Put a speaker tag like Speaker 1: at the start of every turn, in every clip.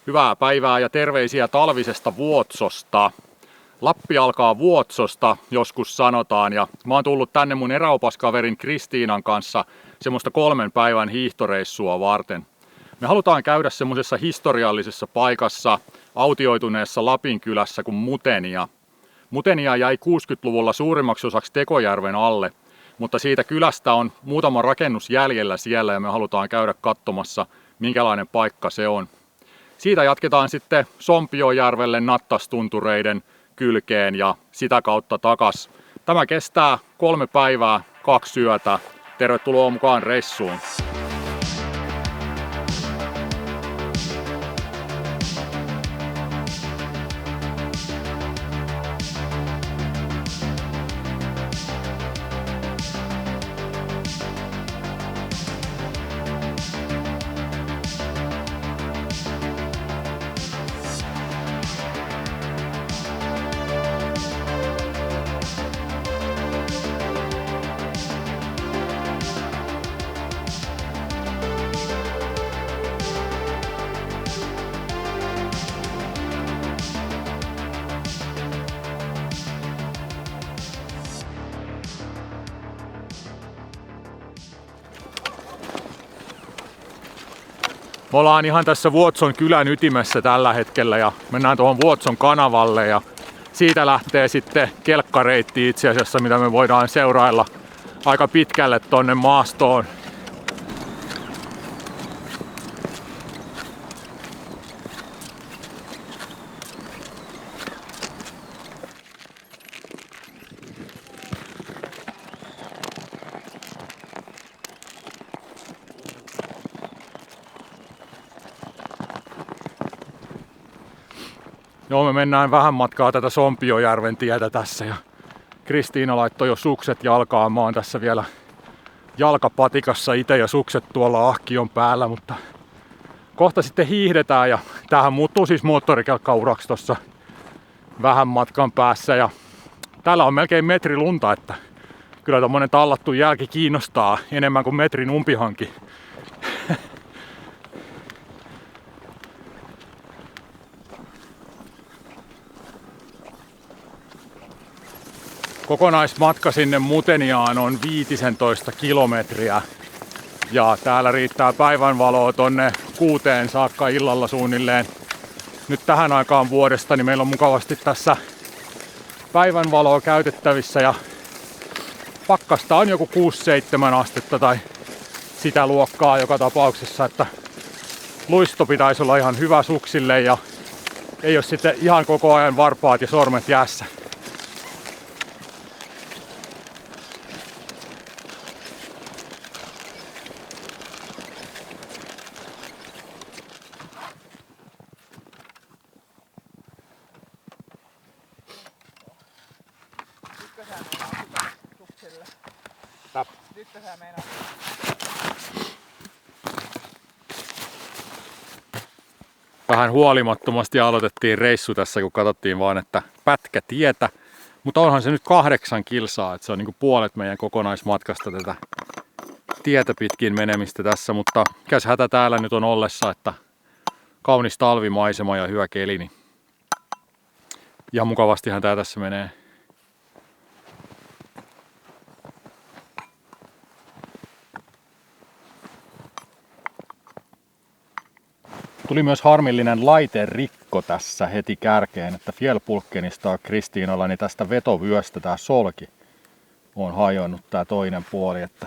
Speaker 1: Hyvää päivää ja terveisiä talvisesta Vuotsosta. Lappi alkaa Vuotsosta, joskus sanotaan, ja mä oon tullut tänne mun eräopaskaverin Kristiinan kanssa semmoista 3 päivän hiihtoreissua varten. Me halutaan käydä semmoisessa historiallisessa paikassa, autioituneessa Lapin kylässä kuin Mutenia. Mutenia jäi 60-luvulla suurimmaksi osaksi Tekojärven alle, mutta siitä kylästä on muutama rakennus jäljellä siellä ja me halutaan käydä katsomassa, minkälainen paikka se on. Siitä jatketaan sitten Sompiojärvelle Nattastuntureiden kylkeen ja sitä kautta takas. Tämä kestää 3 päivää, 2 yötä. Tervetuloa mukaan reissuun. Me ollaan ihan tässä Vuotson kylän ytimessä tällä hetkellä ja mennään tuohon Vuotson kanavalle ja siitä lähtee sitten kelkkareitti itse asiassa, mitä me voidaan seurailla aika pitkälle tonne maastoon. Joo, me mennään vähän matkaa tätä Sompiojärven tietä tässä ja Kristiina laittoi jo sukset jalkaan. Mä oon tässä vielä jalkapatikassa itse ja sukset tuolla ahkion päällä, mutta kohta sitten hiihdetään ja tämähän muuttuu siis moottorikelkkauraksi tuossa vähän matkan päässä ja täällä on melkein metri lunta, että kyllä tommonen tallattu jälki kiinnostaa enemmän kuin metrin umpihanki. Kokonaismatka sinne Muteniaan on 15 kilometriä ja täällä riittää päivänvaloa tonne 6 saakka illalla suunnilleen. Nyt tähän aikaan vuodesta niin meillä on mukavasti tässä päivänvaloa käytettävissä ja pakkasta on joku 6-7 astetta tai sitä luokkaa joka tapauksessa, että luisto pitäisi olla ihan hyvä suksille ja ei ole sitten ihan koko ajan varpaat ja sormet jäässä. Vähän huolimattomasti aloitettiin reissu tässä, kun katsottiin vaan, että pätkä tietä. Mutta onhan se nyt 8 kilsaa, että se on niinku puolet meidän kokonaismatkasta tätä tietä pitkin menemistä tässä. Mutta mikäs hätä täällä nyt on ollessa, että kaunis talvimaisema ja hyvä keli. Niin ihan mukavastihan tää tässä menee. Tuli myös harmillinen laiterikko tässä heti kärkeen, että Fjällpulkenista Kristiinalla niin tästä vetovyöstä tää solki on hajonnut tää toinen puoli, että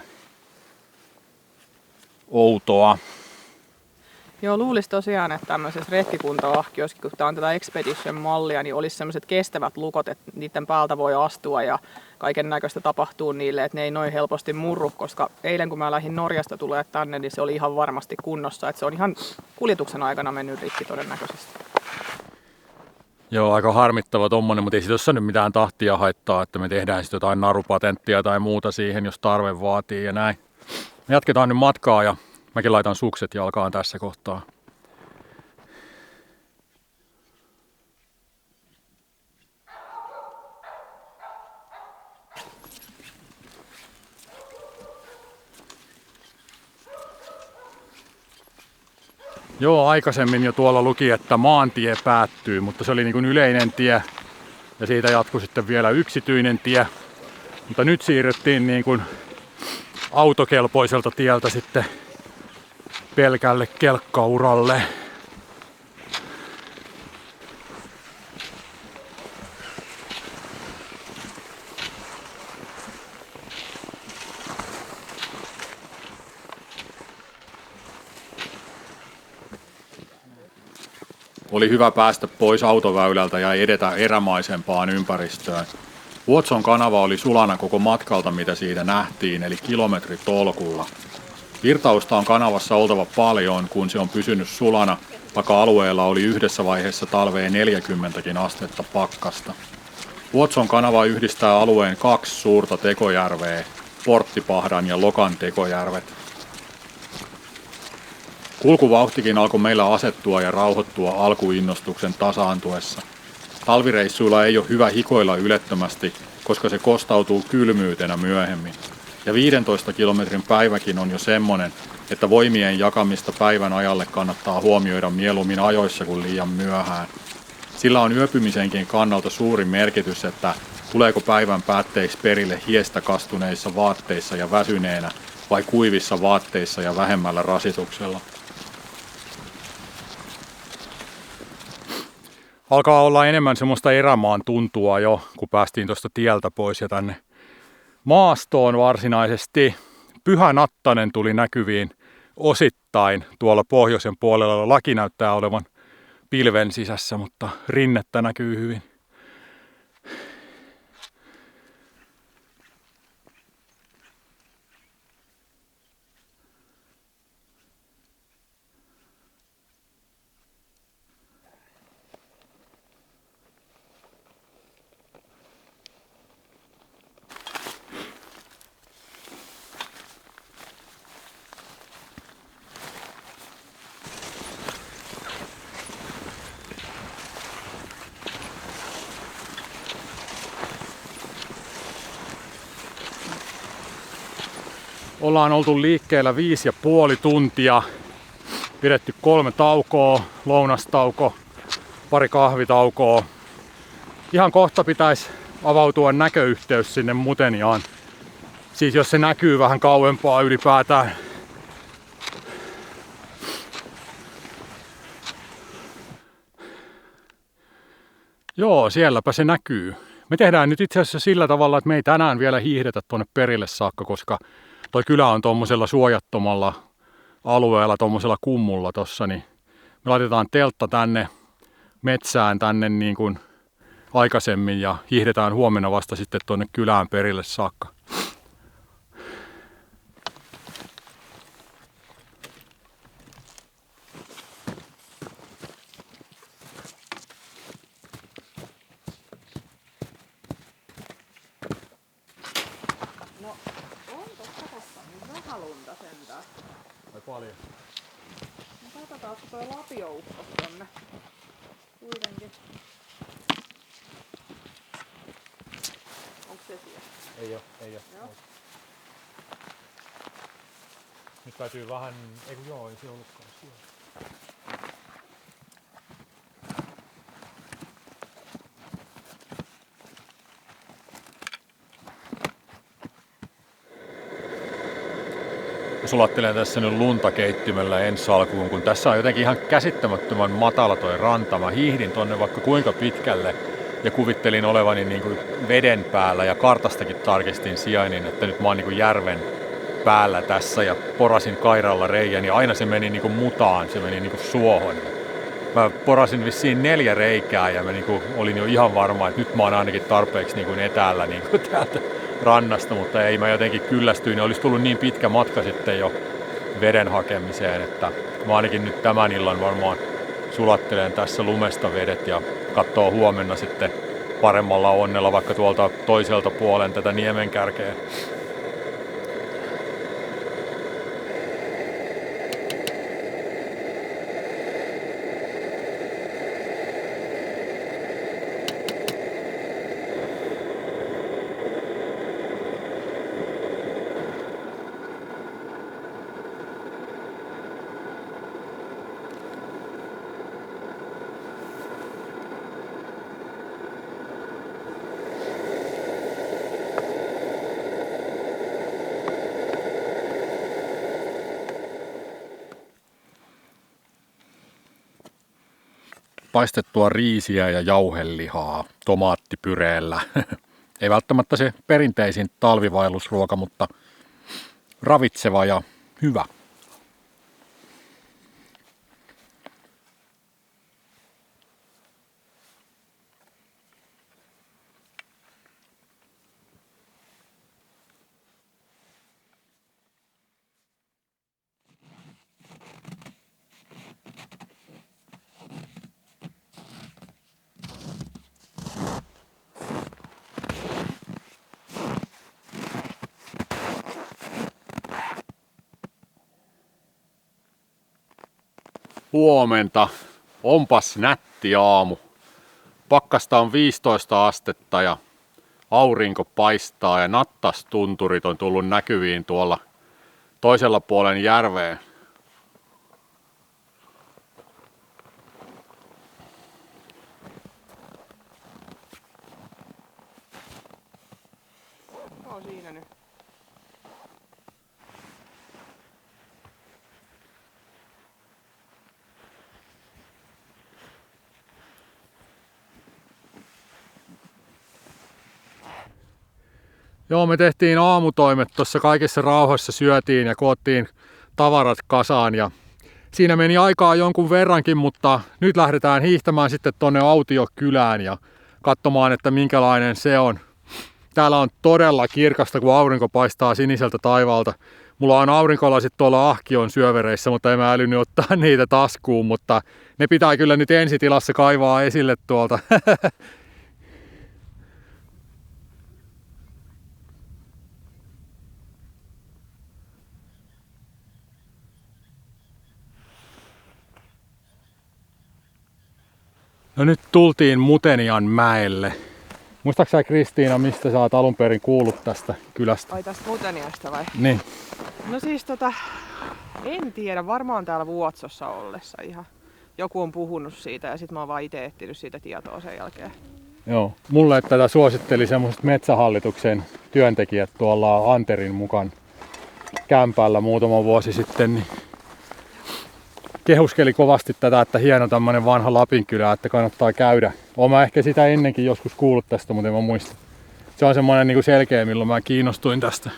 Speaker 1: outoa.
Speaker 2: Joo, luulisi tosiaan, että tämmöisessä retkikunta-ahkiossakin, kun tämä on tätä Expedition-mallia, niin olisi semmoiset kestävät lukot, että niiden päältä voi astua ja kaiken näköistä tapahtuu niille, että ne ei noin helposti murru, koska eilen kun mä lähdin Norjasta tulee tänne, niin se oli ihan varmasti kunnossa, että se on ihan kuljetuksen aikana mennyt rikki todennäköisesti.
Speaker 1: Joo, aika harmittava tommonen, mutta ei sit tossa nyt mitään tahtia haittaa, että me tehdään sitten jotain narupatenttia tai muuta siihen, jos tarve vaatii ja näin. Me jatketaan nyt matkaa ja mäkin laitan sukset jalkaan tässä kohtaa. Joo, aikaisemmin jo tuolla luki, että maantie päättyy, mutta se oli niin kuin yleinen tie ja siitä jatkui sitten vielä yksityinen tie. Mutta nyt siirryttiin niin kuin autokelpoiselta tieltä sitten pelkälle kelkkauralle. Oli hyvä päästä pois autoväylältä ja edetä erämaisempaan ympäristöön. Vuotson kanava oli sulana koko matkalta, mitä siitä nähtiin, eli kilometritolkulla. Virtausta on kanavassa oltava paljon, kun se on pysynyt sulana, vaikka alueella oli yhdessä vaiheessa talveen 40 astetta pakkasta. Vuotson kanava yhdistää alueen 2 suurta tekojärveä, Porttipahdan ja Lokan tekojärvet. Kulkuvauhtikin alkoi meillä asettua ja rauhoittua alkuinnostuksen tasaantuessa. Talvireissuilla ei ole hyvä hikoilla ylettömästi, koska se kostautuu kylmyytenä myöhemmin. Ja 15 kilometrin päiväkin on jo semmonen, että voimien jakamista päivän ajalle kannattaa huomioida mieluummin ajoissa kuin liian myöhään. Sillä on yöpymisenkin kannalta suuri merkitys, että tuleeko päivän päätteiksi perille hiestä kastuneissa vaatteissa ja väsyneenä vai kuivissa vaatteissa ja vähemmällä rasituksella. Alkaa olla enemmän semmoista erämaan tuntua jo, kun päästiin tuosta tieltä pois ja tänne maastoon varsinaisesti. Pyhä Nattanen tuli näkyviin osittain tuolla pohjoisen puolella. Laki näyttää olevan pilven sisässä, mutta rinnettä näkyy hyvin. Ollaan oltu liikkeellä 5,5 tuntia, pidetty 3 taukoa, lounastauko, pari kahvitaukoa. Ihan kohta pitäisi avautua näköyhteys sinne Muteniaan. Siis jos se näkyy vähän kauempaa ylipäätään. Joo, sielläpä se näkyy. Me tehdään nyt itse asiassa sillä tavalla, että me ei tänään vielä hiihdetä tuonne perille saakka, koska toi kylä on tuommoisella suojattomalla alueella, tuommoisella kummulla tossa, niin me laitetaan teltta tänne metsään tänne niin kuin aikaisemmin ja hiihdetään huomenna vasta sitten tuonne kylään perille saakka. Paljon.
Speaker 2: No katsotaan, että toi lapio upposi tonne. Kuitenkin. Onko se siellä?
Speaker 1: Ei oo.
Speaker 2: Joo.
Speaker 1: Nyt täytyy vähän, ei se ollutkaan siellä. Sulattelen tässä nyt lunta keittimellä ensi alkuun, kun tässä on jotenkin ihan käsittämättömän matala toi ranta. Mä hiihdin tonne vaikka kuinka pitkälle ja kuvittelin olevani niin kuin veden päällä ja kartastakin tarkistin sijainnin, että nyt mä oon niin kuin järven päällä tässä ja porasin kairalla reijän ja aina se meni niin kuin mutaan, se meni niin kuin suohon. Mä porasin vissiin 4 reikää ja mä niin kuin olin jo ihan varma, että nyt mä oon ainakin tarpeeksi niin kuin etäällä niin kuin täältä rannasta, mutta ei, mä jotenkin kyllästyin ja olisi tullut niin pitkä matka sitten jo veden hakemiseen, että mä ainakin nyt tämän illan varmaan sulattelen tässä lumesta vedet ja katsoo huomenna sitten paremmalla onnella vaikka tuolta toiselta puolen tätä niemenkärkeä. paistettua riisiä ja jauhelihaa tomaattipyreellä. Ei välttämättä se perinteisin talvivaellusruoka, mutta ravitseva ja hyvä. Huomenta. Onpas nätti aamu. Pakkasta on 15 astetta ja aurinko paistaa ja nattastunturit on tullut näkyviin tuolla toisella puolen järveen.
Speaker 2: No siinä nyt.
Speaker 1: Joo, me tehtiin aamutoimet tuossa kaikessa rauhassa, syötiin ja koottiin tavarat kasaan ja siinä meni aikaa jonkun verrankin, mutta nyt lähdetään hiihtämään sitten tonne Autiokylään ja katsomaan, että minkälainen se on. Täällä on todella kirkasta, kun aurinko paistaa siniseltä taivaalta. Mulla on aurinkolasit tuolla Ahkion syövereissä, mutta en mä älynyt ottaa niitä taskuun, mutta ne pitää kyllä nyt ensitilassa kaivaa esille tuolta. No nyt tultiin Mutenian mäelle. Muistaaksä sä, Kristiina, mistä sä oot alun perin kuullut tästä kylästä?
Speaker 2: Ai tästä Muteniasta vai?
Speaker 1: Niin.
Speaker 2: No siis en tiedä, varmaan täällä Vuotsossa ollessa ihan. Joku on puhunut siitä ja sit mä oon vaan ite etsinyt siitä tietoa sen jälkeen.
Speaker 1: Joo. Mulle tätä suositteli semmoiset Metsähallituksen työntekijät tuolla Anterin mukaan kämpällä muutama vuosi sitten. Niin kehuskeli kovasti tätä, että hieno tämmönen vanha Lapinkylä, että kannattaa käydä. Oon mä ehkä sitä ennenkin joskus kuullut tästä, mutta en mä muista. Se on semmoinen niin selkeä, milloin mä kiinnostuin tästä.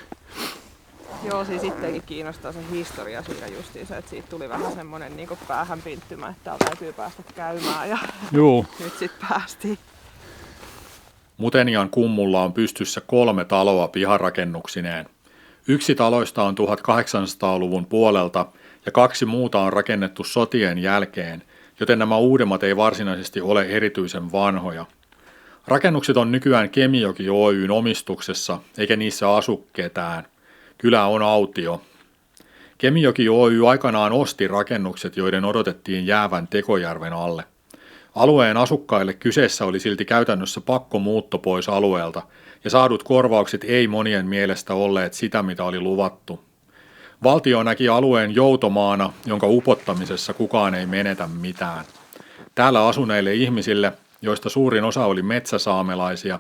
Speaker 2: Joo, siis itsekin kiinnostaa se historia siinä justiinsa, että siitä tuli vähän semmonen niin päähänpinttymä, että täällä täytyy päästä käymään ja
Speaker 1: Juu.
Speaker 2: nyt sit päästiin.
Speaker 1: Mutenian kummulla on pystyssä 3 taloa piharakennuksineen. Yksi taloista on 1800-luvun puolelta ja 2 muuta on rakennettu sotien jälkeen, joten nämä uudemmat ei varsinaisesti ole erityisen vanhoja. Rakennukset on nykyään Kemijoki Oyn omistuksessa, eikä niissä asu ketään. Kylä on autio. Kemijoki Oy aikanaan osti rakennukset, joiden odotettiin jäävän Tekojärven alle. Alueen asukkaille kyseessä oli silti käytännössä pakkomuutto pois alueelta, ja saadut korvaukset ei monien mielestä olleet sitä, mitä oli luvattu. Valtio näki alueen joutomaana, jonka upottamisessa kukaan ei menetä mitään. Täällä asuneille ihmisille, joista suurin osa oli metsäsaamelaisia,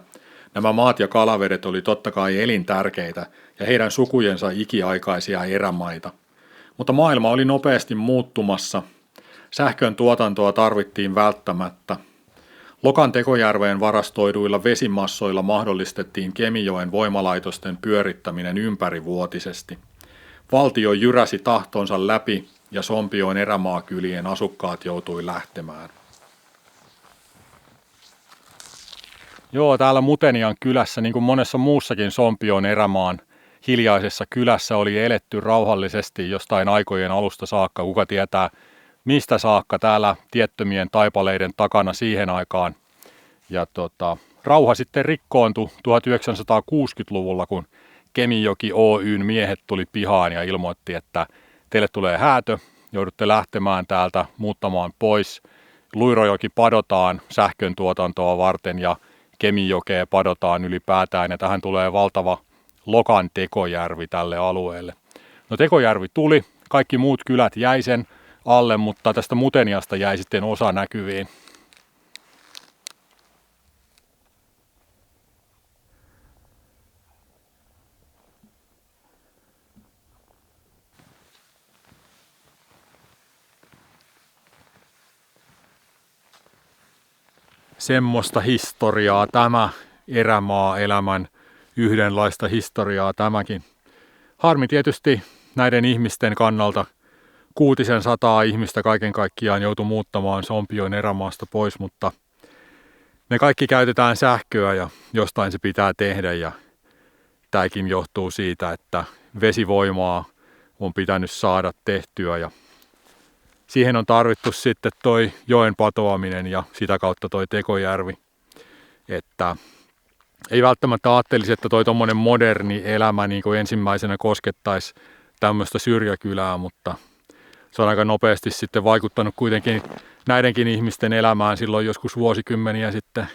Speaker 1: nämä maat ja kalavedet oli totta kai elintärkeitä ja heidän sukujensa ikiaikaisia erämaita. Mutta maailma oli nopeasti muuttumassa. Sähkön tuotantoa tarvittiin välttämättä. Lokan Tekojärveen varastoiduilla vesimassoilla mahdollistettiin Kemijoen voimalaitosten pyörittäminen ympärivuotisesti. Valtio jyräsi tahtonsa läpi ja Sompioon erämaakylien asukkaat joutui lähtemään. Joo, täällä Mutenian kylässä, niin kuin monessa muussakin Sompioon erämaan hiljaisessa kylässä, oli eletty rauhallisesti jostain aikojen alusta saakka. Kuka tietää, mistä saakka täällä tiettömien taipaleiden takana siihen aikaan. Ja rauha sitten rikkoontui 1960-luvulla, kun Kemijoki Oyn miehet tuli pihaan ja ilmoitti, että teille tulee häätö, joudutte lähtemään täältä muuttamaan pois. Luirojoki padotaan sähkön tuotantoa varten ja Kemijokea padotaan ylipäätään ja tähän tulee valtava Lokan Tekojärvi tälle alueelle. No Tekojärvi tuli, kaikki muut kylät jäi sen alle, mutta tästä Muteniasta jäi sitten osa näkyviin. semmoista historiaa tämä erämaa-elämän yhdenlaista historiaa tämäkin. Harmi tietysti näiden ihmisten kannalta. 600 ihmistä kaiken kaikkiaan joutui muuttamaan Sompioen erämaasta pois, mutta ne kaikki käytetään sähköä ja jostain se pitää tehdä ja tämäkin johtuu siitä, että vesivoimaa on pitänyt saada tehtyä ja siihen on tarvittu sitten toi joen patoaminen ja sitä kautta toi Tekojärvi. Että ei välttämättä ajattelisi, että toi tommonen moderni elämä niin kuin ensimmäisenä koskettaisi tämmöistä syrjäkylää, mutta se on aika nopeasti sitten vaikuttanut kuitenkin näidenkin ihmisten elämään silloin joskus vuosikymmeniä sitten.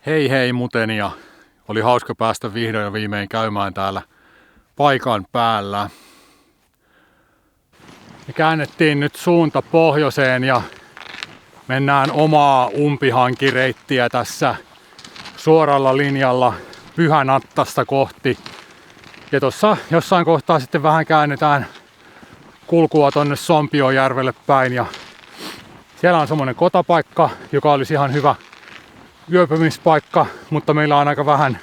Speaker 1: Hei hei mutenia. Oli hauska päästä vihdoin ja viimein käymään täällä paikan päällä. Me käännettiin nyt suunta pohjoiseen ja mennään omaa umpihankireittiä tässä suoralla linjalla Pyhänattasta kohti. Ja tuossa jossain kohtaa sitten vähän käännetään kulkua tonne Sompiojärvelle päin. Ja siellä on semmonen kotapaikka, joka olisi ihan hyvä yöpymispaikka, mutta meillä on aika vähän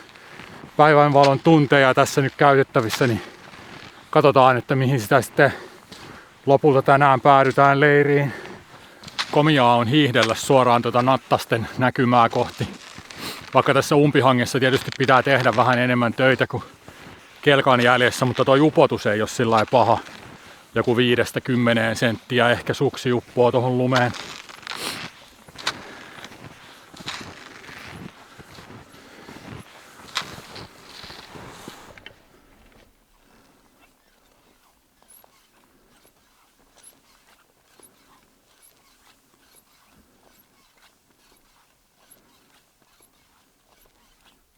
Speaker 1: päivänvalon tunteja tässä nyt käytettävissä, niin katsotaan, että mihin sitä sitten lopulta tänään päädytään leiriin. Komiaa on hiihdellä suoraan tuota Nattasten näkymää kohti. Vaikka tässä umpihangessa tietysti pitää tehdä vähän enemmän töitä kuin kelkan jäljessä, mutta tuo upotus ei ole sillä lailla paha. Joku 5–10 senttiä ehkä suksi uppoo tuohon lumeen.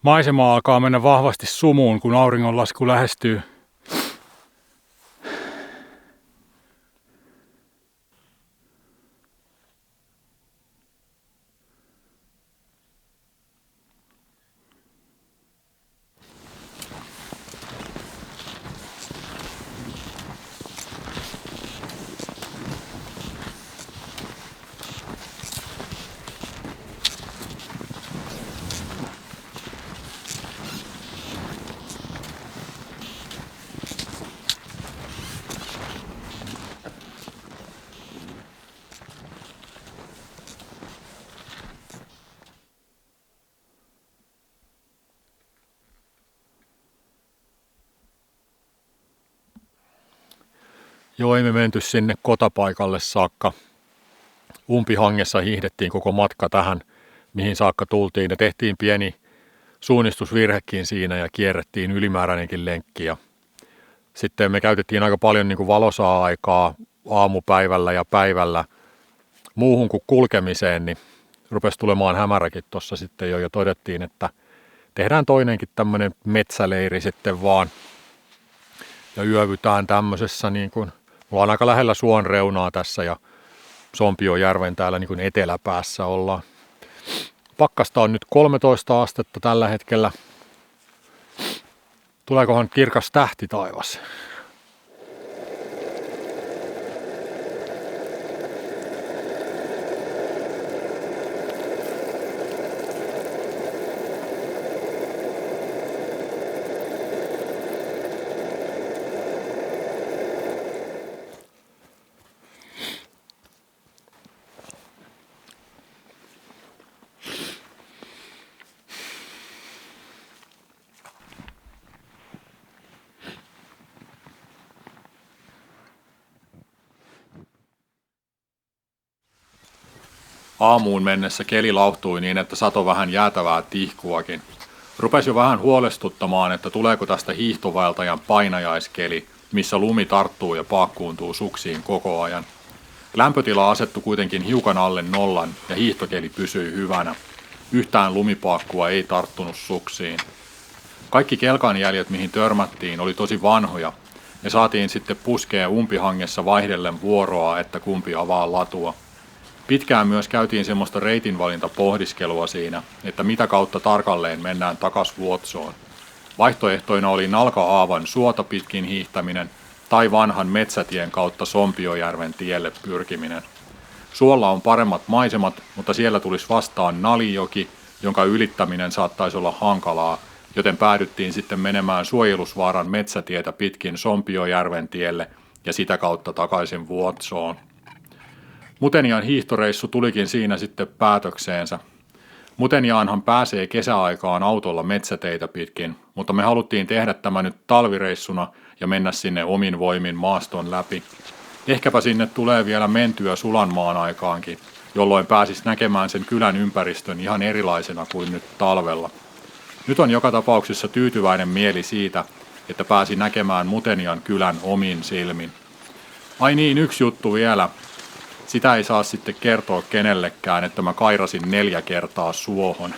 Speaker 1: Maisema alkaa mennä vahvasti sumuun, kun auringonlasku lähestyy. Joo, ei me menty sinne kotapaikalle saakka. Umpihangessa hiihdettiin koko matka tähän, mihin saakka tultiin. Ja tehtiin pieni suunnistusvirhekin siinä ja kierrettiin ylimääräinenkin lenkki. Ja sitten me käytettiin aika paljon niin kuin valosaa aikaa aamupäivällä ja päivällä muuhun kuin kulkemiseen, niin rupesi tulemaan hämäräkin tuossa sitten jo. Ja todettiin, että tehdään toinenkin tämmöinen metsäleiri sitten vaan. Ja yövytään tämmöisessä niin kuin, me ollaan aika lähellä suon reunaa tässä ja Sompiojärven täällä niin kuin eteläpäässä ollaan. Pakkasta on nyt 13 astetta tällä hetkellä. Tuleekohan kirkas tähti taivas? Aamuun mennessä keli lauhtui niin, että satoi vähän jäätävää tihkuakin. Rupesi jo vähän huolestuttamaan, että tuleeko tästä hiihtovaeltajan painajaiskeli, missä lumi tarttuu ja paakkuuntuu suksiin koko ajan. Lämpötila asettui kuitenkin hiukan alle nollan ja hiihtokeli pysyi hyvänä. Yhtään lumipaakkua ei tarttunut suksiin. Kaikki kelkanjäljet, mihin törmättiin, oli tosi vanhoja ja saatiin sitten puskea umpihangessa vaihdellen vuoroa, että kumpi avaa latua. Pitkään myös käytiin semmoista reitinvalintapohdiskelua siinä, että mitä kautta tarkalleen mennään takas Vuotsoon. Vaihtoehtoina oli Nalka-Aavan suota pitkin hiihtäminen tai vanhan metsätien kautta Sompiojärven tielle pyrkiminen. Suolla on paremmat maisemat, mutta siellä tulisi vastaan Nalijoki, jonka ylittäminen saattaisi olla hankalaa, joten päädyttiin sitten menemään Suojelusvaaran metsätietä pitkin Sompiojärven tielle ja sitä kautta takaisin Vuotsoon. Mutenian hiihtoreissu tulikin siinä sitten päätökseensä. Muteniaanhan pääsee kesäaikaan autolla metsäteitä pitkin, mutta me haluttiin tehdä tämä nyt talvireissuna ja mennä sinne omin voimin maaston läpi. Ehkäpä sinne tulee vielä mentyä Sulanmaan aikaankin, jolloin pääsis näkemään sen kylän ympäristön ihan erilaisena kuin nyt talvella. Nyt on joka tapauksessa tyytyväinen mieli siitä, että pääsi näkemään Mutenian kylän omin silmin. Ai niin, yksi juttu vielä. Sitä ei saa sitten kertoa kenellekään, että mä kairasin 4 kertaa suohon.